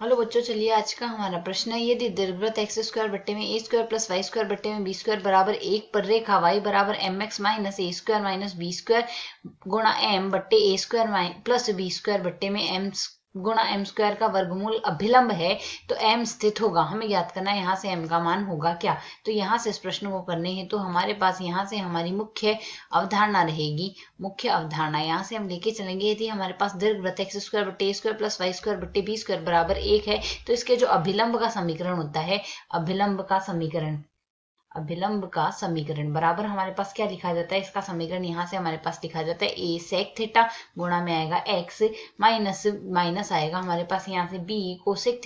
Hello बच्चों, चलिए आज का हमारा प्रश्न है। यदि दीर्घवृत्त एक्स स्क्वायर बट्टे में ए स्क्वायर प्लस वाई स्क्वायर बट्टे में बी स्क्वायर बराबर एक पर रेखा वाई बराबर एम एक्स माइनस ए स्क्वायर माइनस बी स्क्वायर गुणा एम बट्टे ए स्क्वायर प्लस बी स्क्वायर बट्टे में एम गुणा एम स्क्वायर का वर्गमूल अभिलंब है तो एम स्थित होगा। हमें ज्ञात करना है यहाँ से एम का मान होगा क्या। तो यहाँ से इस प्रश्न को करने हैं तो हमारे पास यहाँ से हमारी मुख्य अवधारणा रहेगी। मुख्य अवधारणा यहाँ से हम लेके चलेंगे। यदि हमारे पास दीर्घवृत्त एक्स स्क्वायर बट्टे ए स्क्वायर प्लस वाई स्क्वायर बट्टे बी स्क्वायर बराबर एक है तो इसके जो अभिलंब का समीकरण होता है, अभिलंब का समीकरण बराबर हमारे पास क्या लिखा जाता है। इसका समीकरण यहाँ से हमारे पास लिखा जाता है ए सेक थीटा गुणा में आएगा एक्स माइनस माइनस आएगा हमारे पास यहाँ से बी कोसेक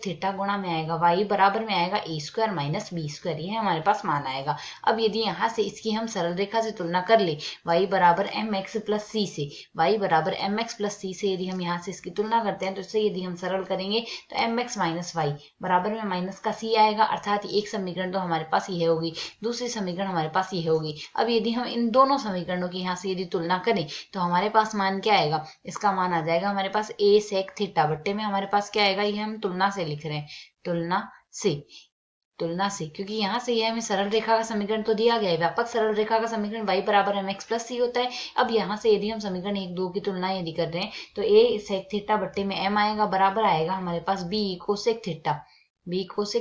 थीटा गुणा में आएगा वाई बराबर में आएगा ए स्क्वायर माइनस बी स्क्वायर। ये हमारे पास मान आएगा। अब यदि यहाँ से इसकी हम सरल रेखा से तुलना कर ले वाई बराबर एम एक्स प्लस सी से, वाई बराबर एम एक्स प्लस सी से यदि हम यहाँ से इसकी तुलना करते हैं तो इससे यदि हम सरल करेंगे तो एम एक्स माइनस वाई बराबर में माइनस का सी आएगा, अर्थात एक समीकरण तो हमारे पास ये होगी, दूसरी समीकरण हमारे पास ये होगी। अब यदि हम इन दोनों समीकरणों की यहाँ से यदि तुलना करें तो हमारे पास मान क्या आएगा। इसका मान आ जाएगा हमारे पास ए सेक थीटा बट्टे में हमारे पास क्या आएगा, ये हम तुलना से लिख रहे हैं, तुलना से क्योंकि यहाँ से यह हमें सरल रेखा का समीकरण तो दिया गया है। व्यापक सरल रेखा का समीकरण y बराबर एम एक्स प्लस सी होता है। अब यहाँ से यदि हम समीकरण 1 2 की तुलना यदि कर रहे हैं तो ए सेक थीटा बट्टे में m आएगा बराबर आएगा हमारे पास बी कोसेक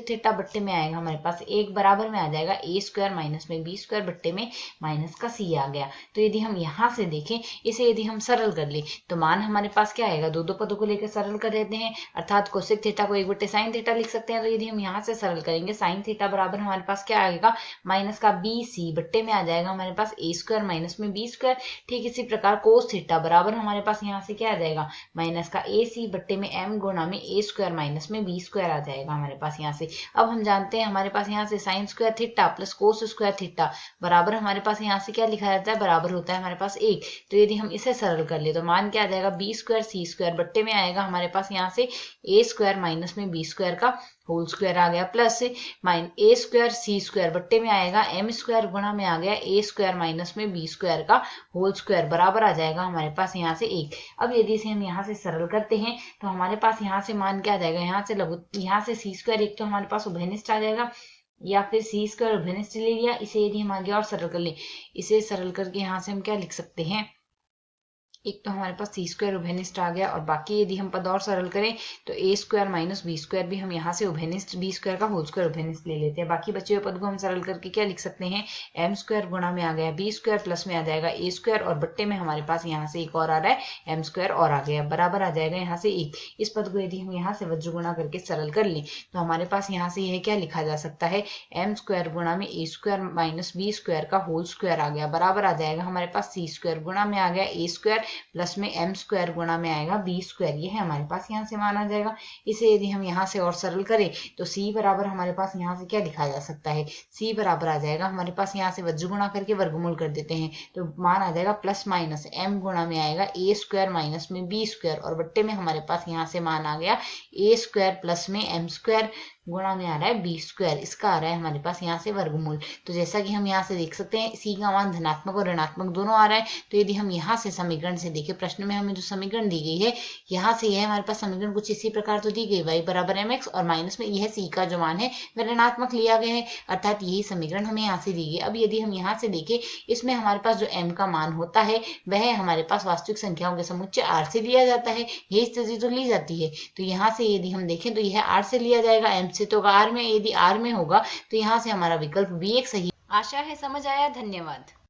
थीटा बट्टे में आएगा हमारे पास एक बराबर में आ जाएगा ए स्क्वायर माइनस में बी स्क्वायर बट्टे में माइनस का सी आ गया। तो यदि हम यहाँ से देखें, इसे यदि हम सरल कर ले तो मान हमारे पास क्या आएगा, दो पदों को लेकर सरल कर देते हैं, अर्थात कोसेक थीटा को एक बट्टे साइन थीटा लिख सकते हैं। तो यदि हम यहाँ से सरल करेंगे साइन थीटा बराबर हमारे पास क्या आएगा, माइनस का बी सी बट्टे में आ जाएगा हमारे पास ए स्क्वायर माइनस में बी स्क्वायर। ठीक इसी प्रकार कोस थीटा बराबर हमारे पास यहाँ से क्या आ जाएगा, माइनस का ए सी बट्टे में एम गुणा में ए स्क्वायर माइनस में बी स्क्वायर आ जाएगा हमारे पास यहाँ से। अब हम जानते हैं हमारे पास यहाँ से sine square theta plus cos square theta बराबर हमारे पास यहाँ से क्या लिखा जाता है, बराबर होता है हमारे पास एक। तो यदि हम इसे सरल कर ले तो मान क्या आ जाएगा, बी स्क्वायर सी स्क्वायर बट्टे में आएगा हमारे पास यहाँ से ए स्क्वायर माइनस में बी स्क्वायर का होल स्क्वायर आ गया प्लस ए स्क्वायर सी स्क्वायर बट्टे में आएगा एम स्क्वायर गुणा में आ गया ए स्क्वायर माइनस में बी स्क्वायर का होल स्क्वायर बराबर आ जाएगा हमारे पास यहाँ से एक। अब यदि इसे हम यहाँ से सरल करते हैं तो हमारे पास यहाँ से मान क्या आ जाएगा, यहाँ से सी स्क्वायर एक तो हमारे पास उभयनिष्ठ आ जाएगा या फिर सी स्क्वायर उभयनिष्ठ ले लिया। इसे यदि हम आगे और सरल कर ले, इसे सरल करके यहाँ से हम क्या लिख सकते हैं, एक तो हमारे पास सी स्क्वायर उभयनिष्ठ आ गया और बाकी यदि हम पद और सरल करें तो ए स्क्वायर माइनस बी स्क्वायर भी हम यहाँ से उभयनिष्ठ बी स्क्वायर का होल स्क्वायर उभयनिष्ठ ले लेते हैं। बाकी बचे हुए पद को हम सरल करके क्या लिख सकते हैं, एम स्क्वायर गुणा में आ गया बी स्क्वायर प्लस में आ जाएगा ए स्क्वायर और बट्टे में हमारे पास यहाँ से एक और आ रहा है एम स्क्वायर और आ गया बराबर आ जाएगा यहाँ से एक। इस पद को यदि हम यहाँ से वज्र गुणा करके सरल कर लें तो हमारे पास यहाँ से यह क्या लिखा जा सकता है, एम स्क्वायर गुणा में ए स्क्वायर माइनस बी स्क्वायर का होल स्क्वायर आ गया बराबर आ जाएगा हमारे पास सी स्क्वायर गुणा में आ गया ए स्क्वायर प्लस में एम स्क्वायर गुणा में आएगा बी स्क्वायर। ये है हमारे पास यहाँ से मान आ जाएगा। इसे यदि हम यहाँ से और सरल करें तो सी बराबर हमारे पास यहाँ से क्या लिखा जा सकता है, सी बराबर आ जाएगा हमारे पास यहाँ से वज्र गुणा करके वर्गमूल कर देते हैं तो मान आ जाएगा प्लस माइनस एम गुणा में आएगा ए स्क्वायर माइनस में बी स्क्वायर और बट्टे में हमारे पास यहाँ से मान आ गया ए स्क्वायर प्लस में एम स्क्वायर गुणा में आ रहा है बी स्क्वायर। इसका आ रहा है हमारे पास यहाँ से वर्गमूल। तो जैसा कि हम यहाँ से देख सकते हैं सी का मान धनात्मक और ऋणात्मक दोनों आ रहा है। तो यदि हम यहाँ से समीकरण से देखें, प्रश्न में हमें जो समीकरण दी गई है यहाँ से यह हमारे पास समीकरण कुछ इसी प्रकार तो दी गई, वाई बराबर एम एक्स और माइनस में यह सी का जो मान है वह ऋणात्मक लिया गया है, अर्थात यही समीकरण हमें यहाँ से दी गई। अब यदि हम यहाँ से देखें, इसमें हमारे पास जो एम का मान होता है वह हमारे पास वास्तविक संख्याओं के समुच्चय आर से लिया जाता है, यही स्थिति तो ली जाती है। तो यहाँ से यदि हम देखें तो यह आर से लिया जाएगा, एम से तो आर में, यदि आर में होगा तो यहाँ से हमारा विकल्प बी एक सही। आशा है समझ आया। धन्यवाद।